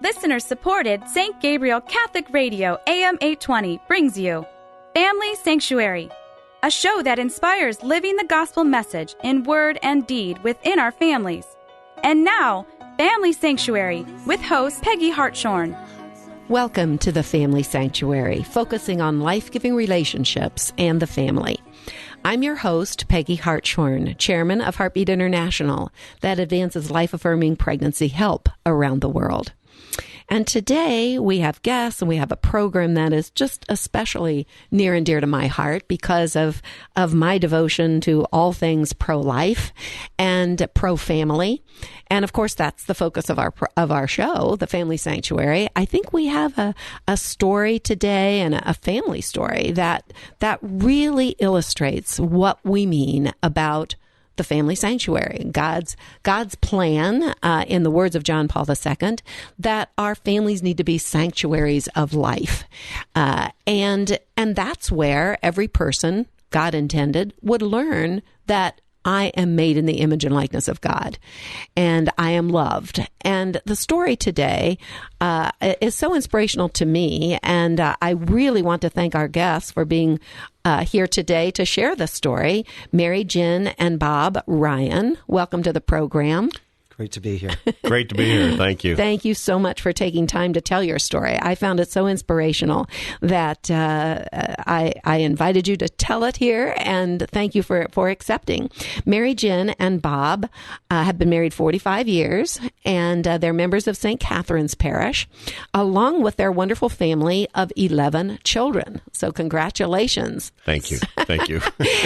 Listener-supported St. Gabriel Catholic Radio AM 820 brings you Family Sanctuary, a show that inspires living the gospel message in word and deed within our families. And now, Family Sanctuary with host Peggy Hartshorn. Welcome to the Family Sanctuary, focusing on life-giving relationships and the family. I'm your host, Peggy Hartshorn, chairman of Heartbeat International, that advances life-affirming pregnancy help around the world. And today we have guests and we have a program that is just especially near and dear to my heart because of my devotion to all things pro-life and pro-family. And of course, that's the focus of our show, the Family Sanctuary. I think we have a story today and a family story that really illustrates what we mean about the family sanctuary, God's plan, in the words of John Paul II, that our families need to be sanctuaries of life. And that's where every person, God intended, would learn that I am made in the image and likeness of God, and I am loved. And the story today is so inspirational to me, and I really want to thank our guests for being here today to share the story. Mary, Ginn, and Bob Ryan, welcome to the program. Great to be here. Great to be here. Thank you. Thank you so much for taking time to tell your story. I found it so inspirational that I invited you to tell it here, and thank you for accepting. Mary, Ginn, and Bob have been married 45 years, and they're members of St. Catherine's Parish, along with their wonderful family of 11 children. So congratulations. Thank you. Thank you.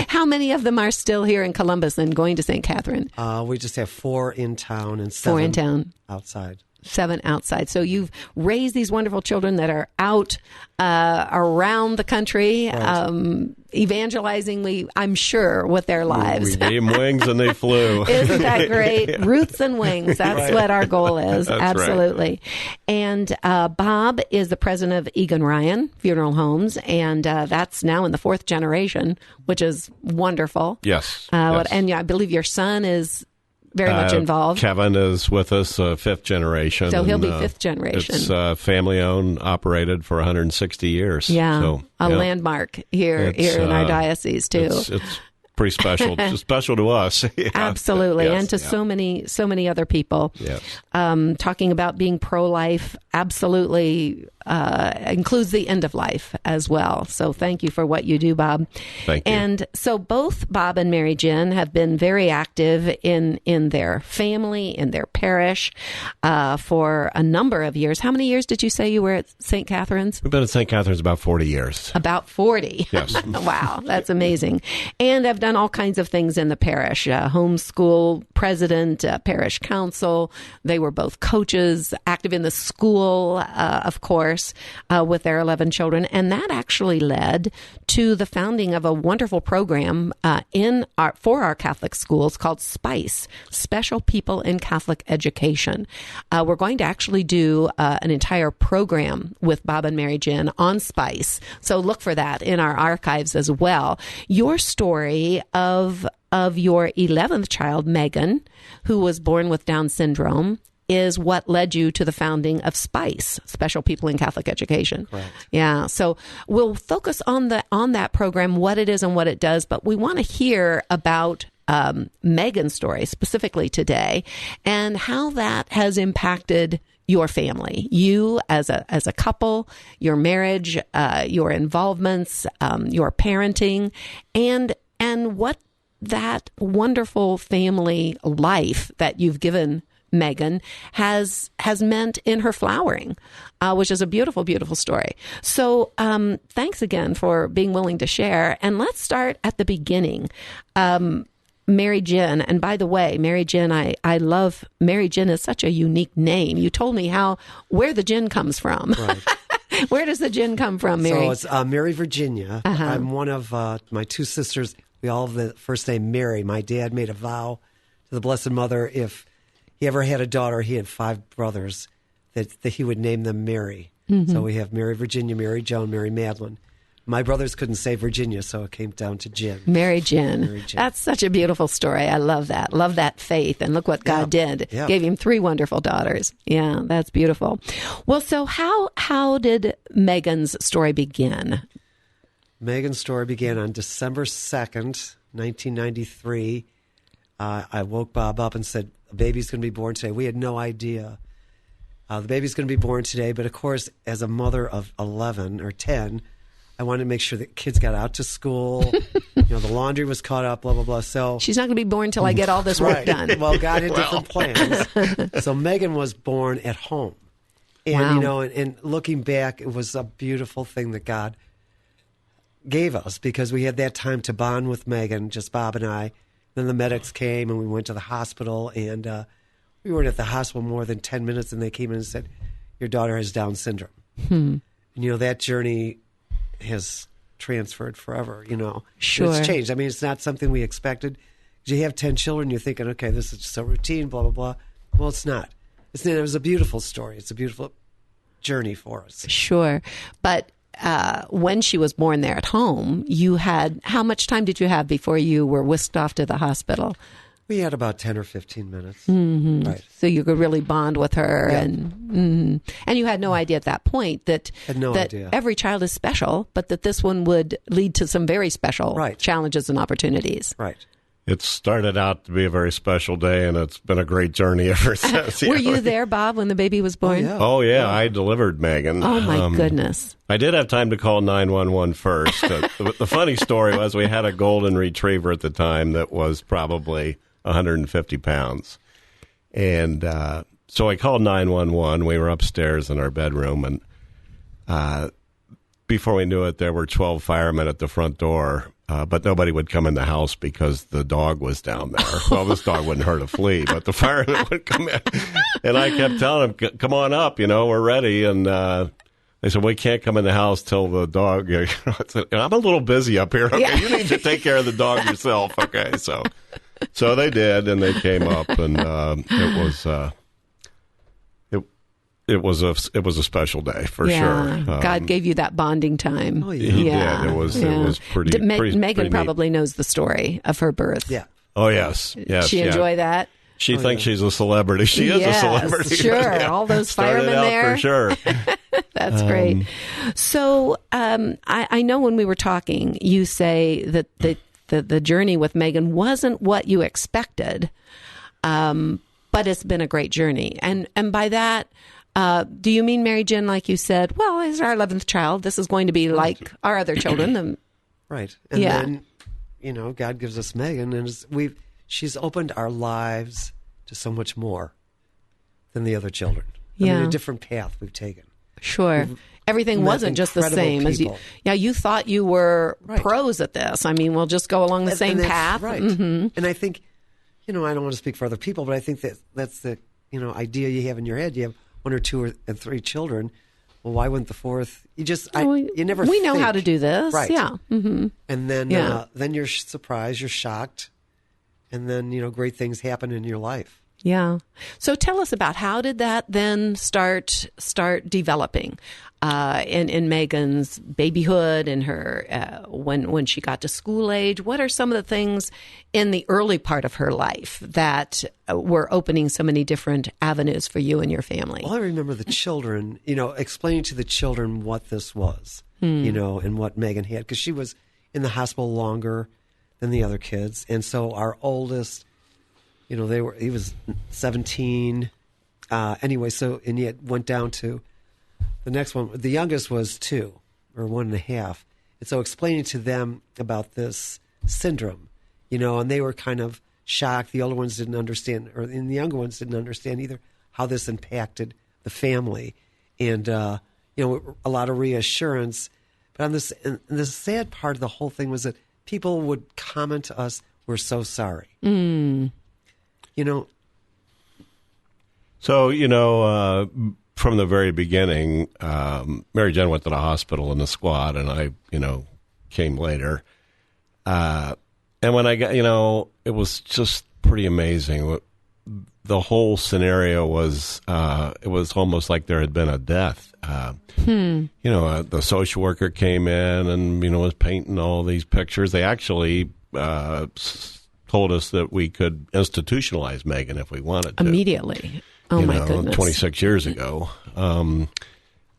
How many of them are still here in Columbus and going to St. Catherine? We just have 4 in town and 7 4 in town. Outside. 7 outside. So you've raised these wonderful children that are out around the country, right. Evangelizing, I'm sure, with their lives. We gave them wings and they flew. Isn't that great? Yeah. Roots and wings. That's right. What our goal is. That's absolutely. Right. And Bob is the president of Ginn Ryan Funeral Homes, and that's now in the 4th generation, which is wonderful. Yes. Yes. And I believe your son is very much involved. Kevin is with us, 5th generation. So he'll be 5th generation. It's family-owned, operated for 160 years. Yeah, so, a landmark here in our diocese, too. It's pretty special. It's special to us. Yeah. Absolutely, yes, and to so many other people. Yes. Talking about being pro-life absolutely includes the end of life as well. So thank you for what you do, Bob. Thank you. And so both Bob and Mary Ginn have been very active in their family, in their parish, for a number of years. How many years did you say you were at St. Catherine's? We've been at St. Catherine's about 40 years. About 40? Yes. Wow, that's amazing. And I've done all kinds of things in the parish, homeschool president, parish council. They were both coaches, active in the school, of course, with their 11 children. And that actually led to the founding of a wonderful program for our Catholic schools called SPICE, Special People in Catholic Education. We're going to actually do an entire program with Bob and Mary Ginn on SPICE. So look for that in our archives as well. Your story of your 11th child, Megan, who was born with Down syndrome, is what led you to the founding of SPICE, Special People in Catholic Education. Correct. Yeah. So we'll focus on that program, what it is and what it does, but we want to hear about Megan's story specifically today and how that has impacted your family, you as a couple, your marriage, your involvements, your parenting, and what that wonderful family life that you've given Megan has meant in her flowering, which is a beautiful, beautiful story. So thanks again for being willing to share. And let's start at the beginning. Mary Ginn, and by the way, Mary Ginn, I love, Mary Ginn is such a unique name. You told me where the gin comes from. Right. Where does the gin come from, Mary? So it's Mary Virginia. Uh-huh. I'm one of my 2 sisters. We all have the first name Mary. My dad made a vow to the Blessed Mother if he ever had a daughter, he had 5 brothers, that he would name them Mary. Mm-hmm. So we have Mary Virginia, Mary Joan, Mary Madeline. my brothers couldn't save Virginia, so it came down to Ginn. Mary Ginn. That's such a beautiful story. I love that. Love that faith. And look what God did. Yeah. Gave him 3 wonderful daughters. Yeah, that's beautiful. Well, so how did Megan's story begin? Megan's story began on December 2nd, 1993. I woke Bob up and said, a baby's going to be born today. We had no idea. The baby's going to be born today. But, of course, as a mother of 11 or 10, I wanted to make sure that kids got out to school. The laundry was caught up, blah, blah, blah. So she's not going to be born until I get all this work done. Well, God had different plans. So Megan was born at home. And, and looking back, it was a beautiful thing that God gave us because we had that time to bond with Megan, just Bob and I. Then the medics came and we went to the hospital. And we weren't at the hospital more than 10 minutes. And they came in and said, your daughter has Down syndrome. And, that journey has transferred forever, Sure. It's changed. I mean, it's not something we expected. You have 10 children, you're thinking, okay, this is just a routine, blah, blah, blah. Well, it's not. It was a beautiful story. It's a beautiful journey for us. Sure. But when she was born there at home, how much time did you have before you were whisked off to the hospital? We had about 10 or 15 minutes. Mm-hmm. Right. So you could really bond with her. Yeah. And you had no idea at that point that every child is special, but that this one would lead to some very special challenges and opportunities. Right. It started out to be a very special day, and it's been a great journey ever since. Were you there, Bob, when the baby was born? Oh, yeah. I delivered Megan. Oh, my goodness. I did have time to call 911 first. The funny story was we had a golden retriever at the time that was probably 150 pounds. And so I called 911. We were upstairs in our bedroom, and before we knew it, there were 12 firemen at the front door. But nobody would come in the house because the dog was down there. Well, this dog wouldn't hurt a flea, but the firemen would come in. And I kept telling them, come on up, we're ready. And they said, we can't come in the house till the dog. I said, I'm a little busy up here. Okay, you need to take care of the dog yourself. Okay, so they did, and they came up, and it was a special day for sure. God gave you that bonding time. Oh, yeah. He did. It was pretty. Megan probably knows the story of her birth. Yeah. Oh yes. She enjoy that. She thinks she's a celebrity. She is a celebrity. Sure. All those firemen there. For sure. That's great. So I know when we were talking, you say that the journey with Megan wasn't what you expected, but it's been a great journey. And by that, do you mean, Mary Ginn, like you said, well, as our 11th child, this is going to be like our other children. Right. And then, God gives us Megan, and she's opened our lives to so much more than the other children. I mean, a different path we've taken. Sure. Everything wasn't just the same as you. Yeah, you thought you were pros at this. I mean, we'll just go along the same path. Right. Mm-hmm. And I think, I don't want to speak for other people, but I think that's the, idea you have in your head. You have 1 or 2 or 3 children. Well, why wouldn't the 4th? You never. We know how to do this, right? Yeah. Mm-hmm. And then you're surprised, you're shocked, and then great things happen in your life. Yeah. So tell us about how did that then start developing in Megan's babyhood and her when she got to school age. What are some of the things in the early part of her life that were opening so many different avenues for you and your family? Well, I remember the children, explaining to the children what this was, and what Megan had, because she was in the hospital longer than the other kids, and so our oldest. He was 17. Anyway, so, and yet went down to the next one. The youngest was 2 or 1.5. And so explaining to them about this syndrome, and they were kind of shocked. The older ones didn't understand, and the younger ones didn't understand either how this impacted the family. And, a lot of reassurance. But on this, and the sad part of the whole thing was that people would comment to us, we're so sorry. So, from the very beginning, Mary Ginn went to the hospital in the squad, and I, came later. And when I got, it was just pretty amazing. the whole scenario was it was almost like there had been a death. The social worker came in and was painting all these pictures. They actually told us that we could institutionalize Megan if we wanted to immediately. Oh my goodness! 26 years ago.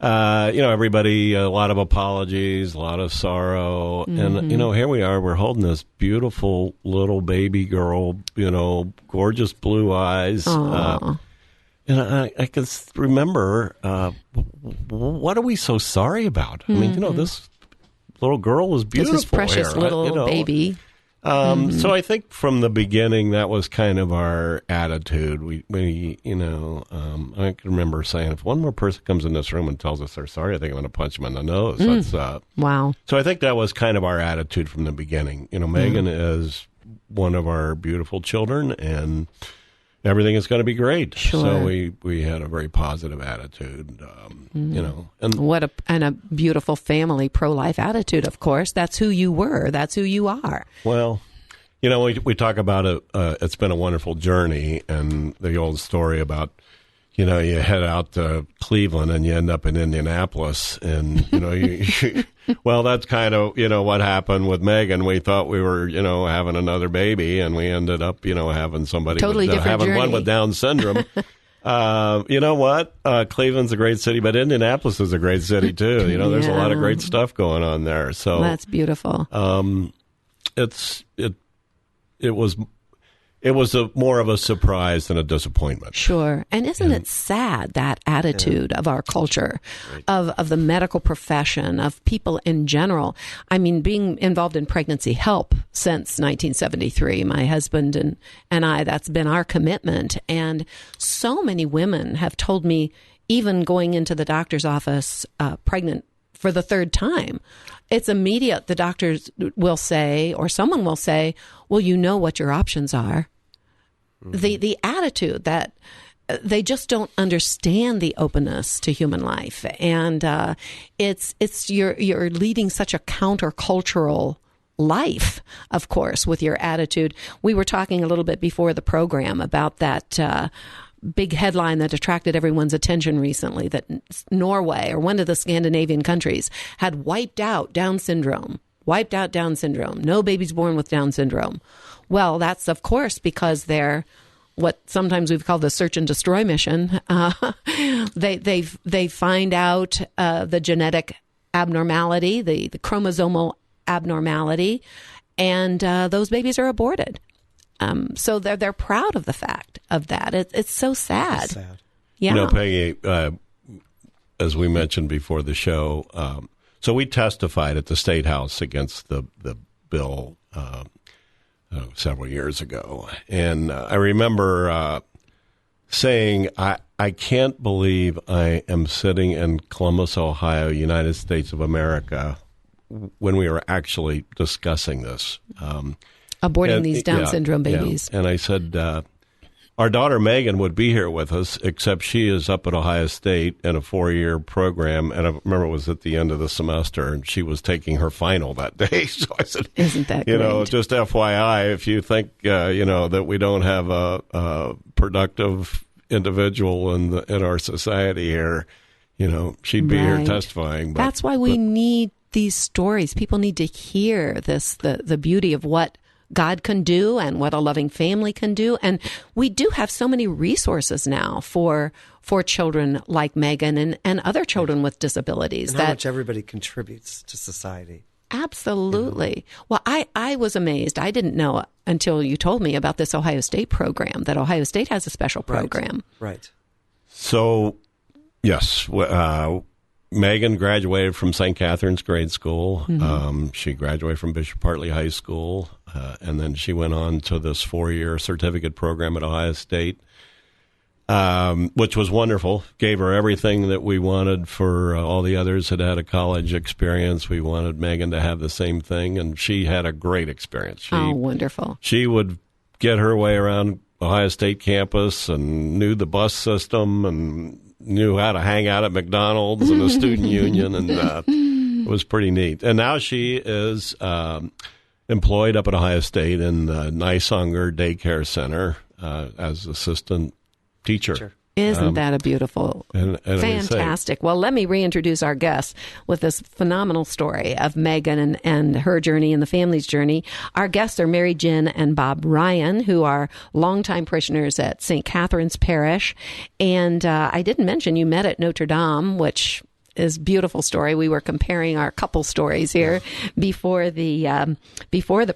Everybody, a lot of apologies, a lot of sorrow. And, here we are, we're holding this beautiful little baby girl, gorgeous blue eyes. And I can remember, what are we so sorry about? I mean, this little girl was beautiful. This precious little baby. So I think from the beginning that was kind of our attitude. We I can remember saying, if one more person comes in this room and tells us they're sorry, I think I'm going to punch them in the nose. That's, wow. So I think that was kind of our attitude from the beginning. Megan is one of our beautiful children, and everything is going to be great. Sure. So we had a very positive attitude, and what a beautiful family pro-life attitude. Of course, that's who you were. That's who you are. Well, we talk about it. It's been a wonderful journey, and the old story about you head out to Cleveland and you end up in Indianapolis, and well, that's kind of what happened with Megan. We thought we were having another baby, and we ended up having somebody totally different having journey. One with Down syndrome. You know what? Cleveland's a great city, but Indianapolis is a great city too. There's a lot of great stuff going on there. So that's beautiful. It was more of a surprise than a disappointment. Sure. And isn't it sad, that attitude of our culture, of the medical profession, of people in general? I mean, being involved in pregnancy help since 1973, my husband and I, that's been our commitment. And so many women have told me, even going into the doctor's office pregnant for the third time, it's immediate. The doctors will say, or someone will say, well, what your options are. The attitude that they just don't understand the openness to human life. And you're leading such a countercultural life, of course, with your attitude. We were talking a little bit before the program about that big headline that attracted everyone's attention recently, that Norway, or one of the Scandinavian countries, had wiped out Down syndrome. No babies born with Down syndrome. Well, that's, of course, because they're what sometimes we've called the search and destroy mission. They find out the genetic abnormality, the chromosomal abnormality, and those babies are aborted. So they're proud of the fact of that. It's so sad. It's sad. Yeah. Peggy, as we mentioned before the show, so we testified at the State House against the bill several years ago. And I remember saying, I can't believe I am sitting in Columbus, Ohio, United States of America, when we were actually discussing this. Aborting these Down syndrome babies. Yeah. And I said, our daughter Megan would be here with us, except she is up at Ohio State in a 4-year program. And I remember it was at the end of the semester, and she was taking her final that day. So I said, isn't that great? Just FYI, if you think, that we don't have a productive individual in our society here, she'd be here testifying. But, that's why we need these stories. People need to hear this, the beauty of what God can do and what a loving family can do. And we do have so many resources now for children like Megan and other children with disabilities. And how much everybody contributes to society. Absolutely. Well, I was amazed. I didn't know until you told me about this Ohio State program, that Ohio State has a special program. Right. So, yes, Megan graduated from St. Catherine's Grade School. Mm-hmm. She graduated from Bishop Hartley High School, and then she went on to this 4-year certificate program at Ohio State, which was wonderful. Gave her everything that we wanted for all the others that had a college experience. We wanted Megan to have the same thing, and she had a great experience. Wonderful. She would get her way around Ohio State campus and knew the bus system and knew how to hang out at McDonald's and the student union, and it was pretty neat. And now she is employed up at Ohio State in the Nysunger Daycare Center. as assistant teacher. Sure. Isn't that a beautiful, and fantastic? Well, let me reintroduce our guest with this phenomenal story of Megan and her journey and the family's journey. Our guests are Mary Ginn and Bob Ryan, who are longtime parishioners at St. Catherine's Parish. And I didn't mention you met at Notre Dame, which is a beautiful story. We were comparing our couple stories here before the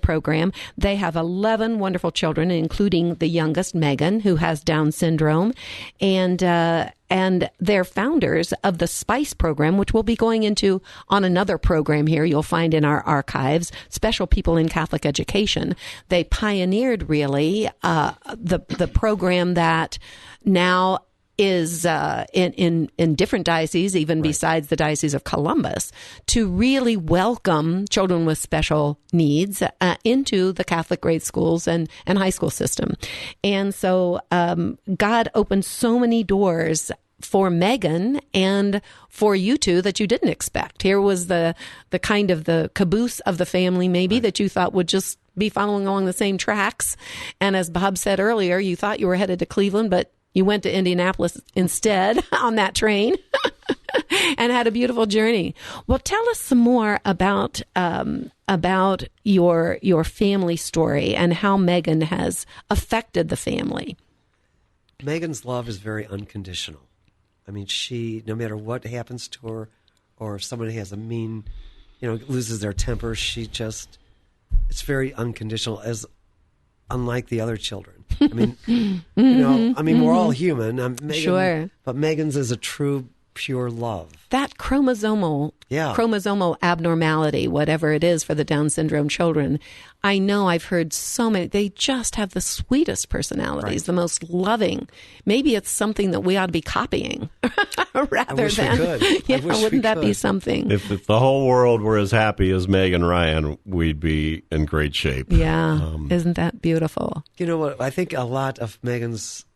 program. They have 11 wonderful children, including the youngest, Megan, who has Down syndrome, and they're founders of the SPICE program, which we'll be going into on another program here. You'll find in our archives, Special People in Catholic Education. They pioneered really the program that now is in different dioceses, even besides the Diocese of Columbus, to really welcome children with special needs into the Catholic grade schools and high school system. And so God opened so many doors for Megan and for you two that you didn't expect. Here was the kind of the caboose of the family maybe that you thought would just be following along the same tracks. And as Bob said earlier, you thought you were headed to Cleveland, but you went to Indianapolis instead on that train and had a beautiful journey. Well, tell us some more about your family story and how Megan has affected the family. Megan's love is very unconditional. I mean, she, no matter what happens to her, or if somebody has a mean, loses their temper, it's very unconditional, as unlike the other children. I mean, we're all human. Megan, sure. But Megan's is a true, pure love. That chromosomal abnormality, whatever it is for the Down syndrome children, I know I've heard so many, they just have the sweetest personalities, the most loving. Maybe it's something that we ought to be copying rather than. Wouldn't that be something? If the whole world were as happy as Meg and Ryan, we'd be in great shape. Yeah. Isn't that beautiful? You know what? I think a lot of Megan's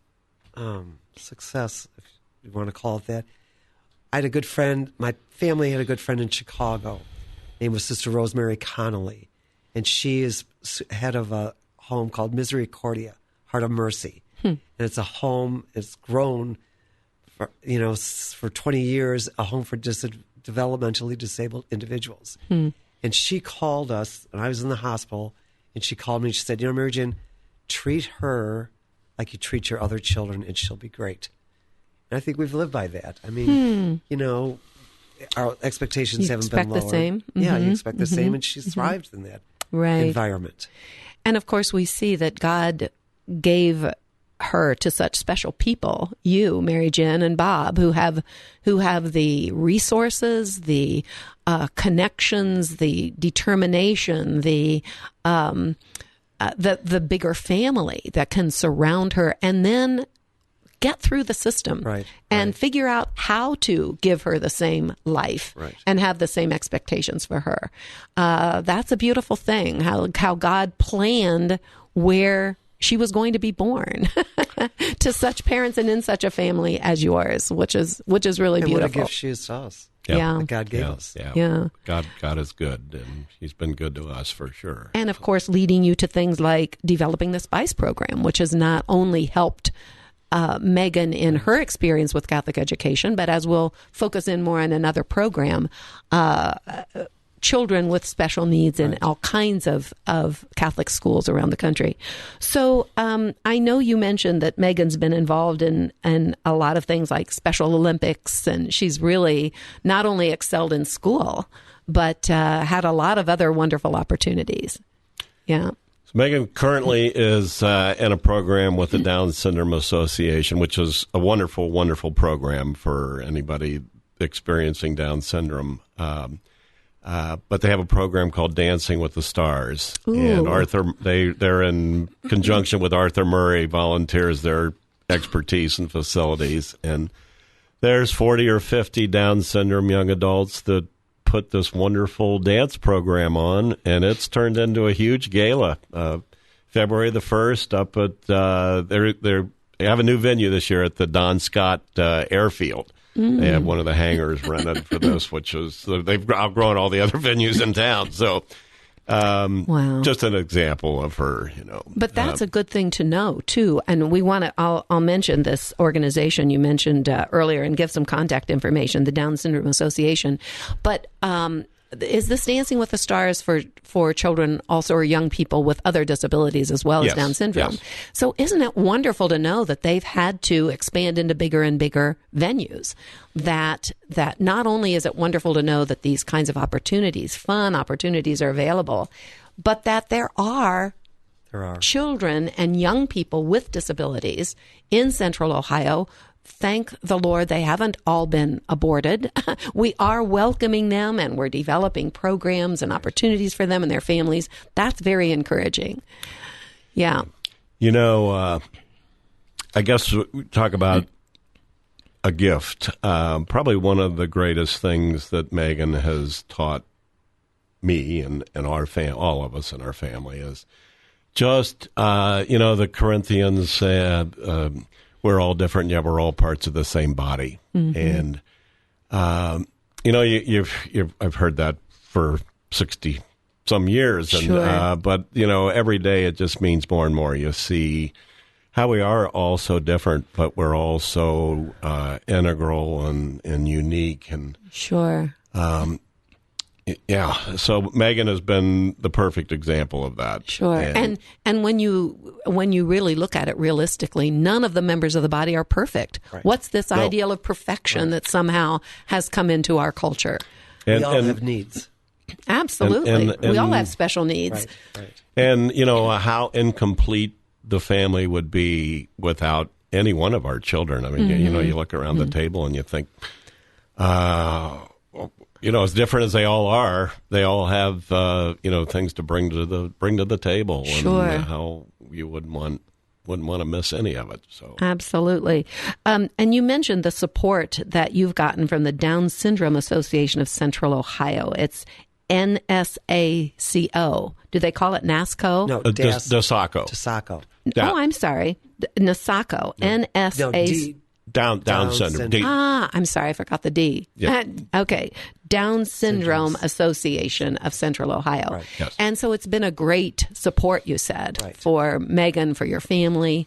success, if you want to call it that, I had a good friend, my family had a good friend in Chicago. Her name was Sister Rosemary Connolly. And she is head of a home called Misericordia, Heart of Mercy. And it's a home, it's grown for 20 years, a home for developmentally disabled individuals. And she called us, and I was in the hospital, and she called me and she said, Mary Jane, treat her like you treat your other children and she'll be great. And I think we've lived by that. I mean, our expectations haven't been lower. The same. Yeah, you expect the same, and she's thrived in that environment. And of course, we see that God gave her to such special people, you, Mary Ginn and Bob, who have the resources, the connections, the determination, the bigger family that can surround her, and then get through the system and figure out how to give her the same life and have the same expectations for her. That's a beautiful thing, how God planned where she was going to be born to such parents and in such a family as yours, which is really beautiful. What a gift she is to us. Yeah. That God gave us. Yeah. God is good, and he's been good to us for sure. And of course, leading you to things like developing the SPICE program, which has not only helped Megan in her experience with Catholic education, but as we'll focus in more on another program, children with special needs in all kinds of Catholic schools around the country. So I know you mentioned that Megan's been involved in a lot of things like Special Olympics, and she's really not only excelled in school, but had a lot of other wonderful opportunities. Yeah. So Megan currently is in a program with the Down Syndrome Association, which is a wonderful, wonderful program for anybody experiencing Down syndrome. But they have a program called Dancing with the Stars. Ooh. And they're in conjunction with Arthur Murray, volunteers their expertise and facilities. And there's 40 or 50 Down syndrome young adults that put this wonderful dance program on, and it's turned into a huge gala. February the 1st up at they have a new venue this year at the Don Scott Airfield. They have one of the hangars rented for this, which is they've outgrown all the other venues in town. So Wow. Just an example of her, But that's a good thing to know, too. And we want to, I'll mention this organization you mentioned earlier and give some contact information, the Down Syndrome Association. But is this Dancing with the Stars for children also, or young people with other disabilities as well as Down syndrome? Yes. So isn't it wonderful to know that they've had to expand into bigger and bigger venues? That not only is it wonderful to know that these kinds of opportunities, fun opportunities, are available, but that there are children and young people with disabilities in Central Ohio. Thank the Lord they haven't all been aborted. We are welcoming them, and we're developing programs and opportunities for them and their families. That's very encouraging. Yeah. I guess we talk about a gift. Probably one of the greatest things that Megan has taught me and our all of us in our family is just, the Corinthians we're all different, yet we're all parts of the same body. And, I've heard that for 60 some years. And, sure. But, every day it just means more and more. You see how we are all so different, but we're all so integral and unique. And sure. Yeah, so Megan has been the perfect example of that. Sure, and when you really look at it realistically, none of the members of the body are perfect. Right. What's this ideal of perfection that somehow has come into our culture? We all have needs. Absolutely, we all have special needs. Right. And how incomplete the family would be without any one of our children. I mean, you look around the table and you think, as different as they all are, they all have things to bring to the table, sure. And how you wouldn't want to miss any of it. So absolutely, and you mentioned the support that you've gotten from the Down Syndrome Association of Central Ohio. It's NSACO. Do they call it NASCO? No, DASACO. DASACO. Oh, I'm sorry, NASACO. NSACO. Down syndrome. D. I'm sorry, I forgot the D. Yeah. Okay. Down Syndrome Association of Central Ohio. Right. Yes. And so it's been a great support, you said, for Megan, for your family.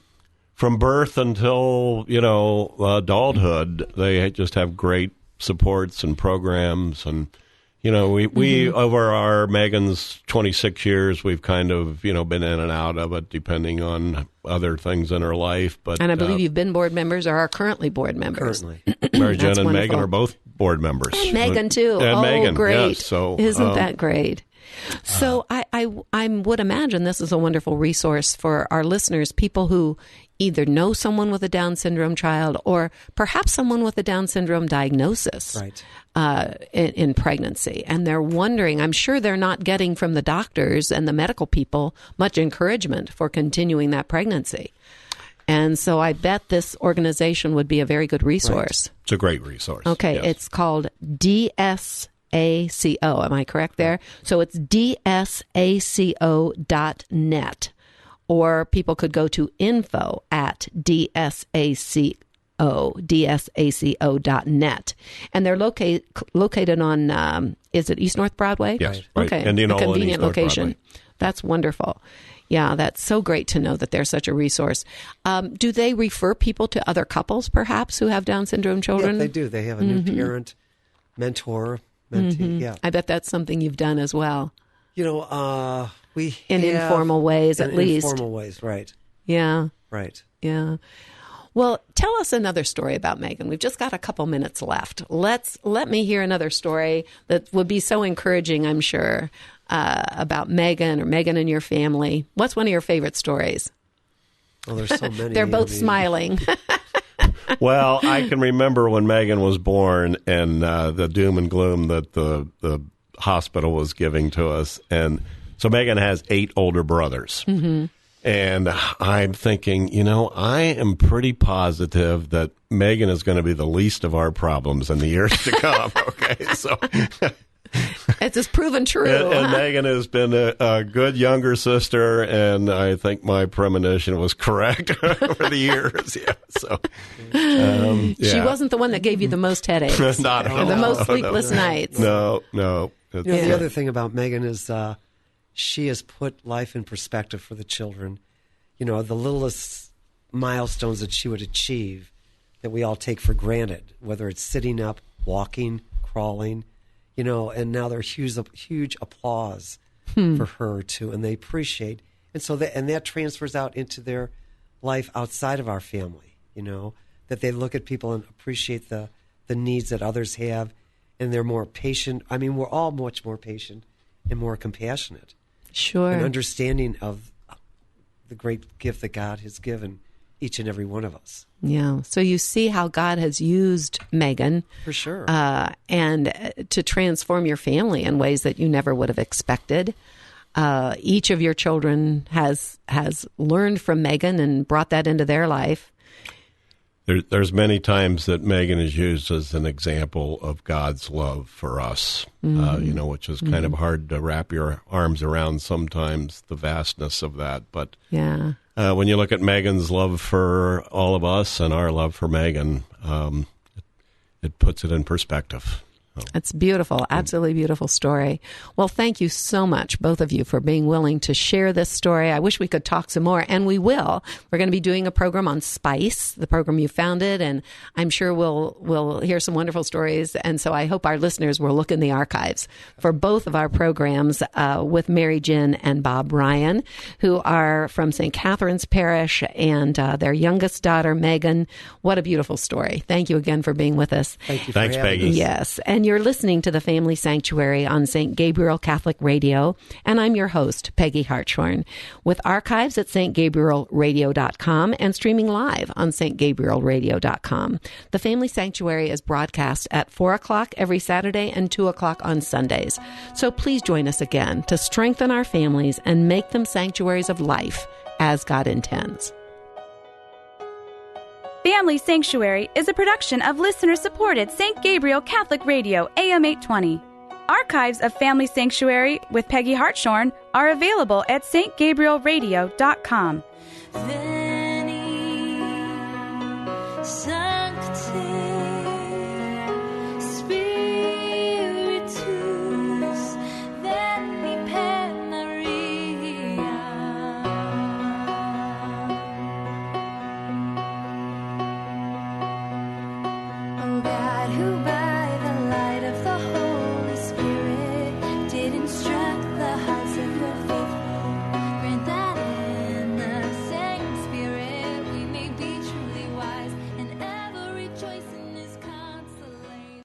From birth until, adulthood, they just have great supports and programs. And, we over our Megan's 26 years, we've kind of, been in and out of it depending on other things in her life. And I believe you've been board members or are currently board members. Currently. Mary Jen and wonderful. Megan are both board members. And Megan, too. And Megan, great. Yes, so, Isn't that great? So I would imagine this is a wonderful resource for our listeners, people who either know someone with a Down syndrome child or perhaps someone with a Down syndrome diagnosis in pregnancy. And they're wondering, I'm sure they're not getting from the doctors and the medical people much encouragement for continuing that pregnancy. And so I bet this organization would be a very good resource. Right. It's a great resource. Okay, yes. It's called DSACO. Am I correct there? So it's DSACO.net. Or people could go to info@DSACO.net. And they're located on, is it East North Broadway? Yes, right. Okay, And a convenient location. Broadway. That's wonderful. Yeah, that's so great to know that there's such a resource. Do they refer people to other couples, perhaps, who have Down syndrome children? Yeah, they do. They have a new parent, mentor, mentee. Yeah, I bet that's something you've done as well. We in informal ways, at least. Informal ways, right? Yeah, right. Yeah. Well, tell us another story about Megan. We've just got a couple minutes left. Let me hear another story that would be so encouraging, I'm sure, about Megan or Megan and your family. What's one of your favorite stories? Well, there's so many. They're both smiling. Well, I can remember when Megan was born and the doom and gloom that the hospital was giving to us. And so Megan has 8 older brothers. Mm-hmm. And I'm thinking, I am pretty positive that Megan is going to be the least of our problems in the years to come. Okay, so it's just proven true. And Megan has been a good younger sister, and I think my premonition was correct over the years. Yeah, so she wasn't the one that gave you the most headaches, not at all. The most sleepless nights. No. The other thing about Megan is she has put life in perspective for the children. You know, the littlest milestones that she would achieve that we all take for granted, whether it's sitting up, walking, crawling, you know, and now there's huge applause for her too, and they appreciate. And so that transfers out into their life outside of our family, you know, that they look at people and appreciate the needs that others have, and they're more patient. I mean, we're all much more patient and more compassionate. Sure. And understanding of the great gift that God has given each and every one of us. Yeah. So you see how God has used Megan. For sure. And to transform your family in ways that you never would have expected. Each of your children has learned from Megan and brought that into their life. There's many times that Megan is used as an example of God's love for us, you know, which is kind of hard to wrap your arms around sometimes, the vastness of that. But yeah, when you look at Megan's love for all of us and our love for Megan, it puts it in perspective. It's beautiful. Absolutely beautiful story. Well, thank you so much, both of you, for being willing to share this story. I wish we could talk some more, and we will. We're going to be doing a program on Spice, the program you founded, and I'm sure we'll hear some wonderful stories. And so I hope our listeners will look in the archives for both of our programs with Mary Ginn and Bob Ryan, who are from St. Catherine's Parish, and their youngest daughter, Megan. What a beautiful story. Thank you again for being with us. Thank you. Thanks, Peggy. Yes. And you're listening to the Family Sanctuary on St. Gabriel Catholic Radio, and I'm your host, Peggy Hartshorn, with archives at stgabrielradio.com and streaming live on stgabrielradio.com. The Family Sanctuary is broadcast at 4 o'clock every Saturday and 2 o'clock on Sundays. So please join us again to strengthen our families and make them sanctuaries of life as God intends. Family Sanctuary is a production of listener-supported St. Gabriel Catholic Radio, AM 820. Archives of Family Sanctuary with Peggy Hartshorn are available at stgabrielradio.com. Veni, Sancte Spiritus, veni per Maria. Oh God, who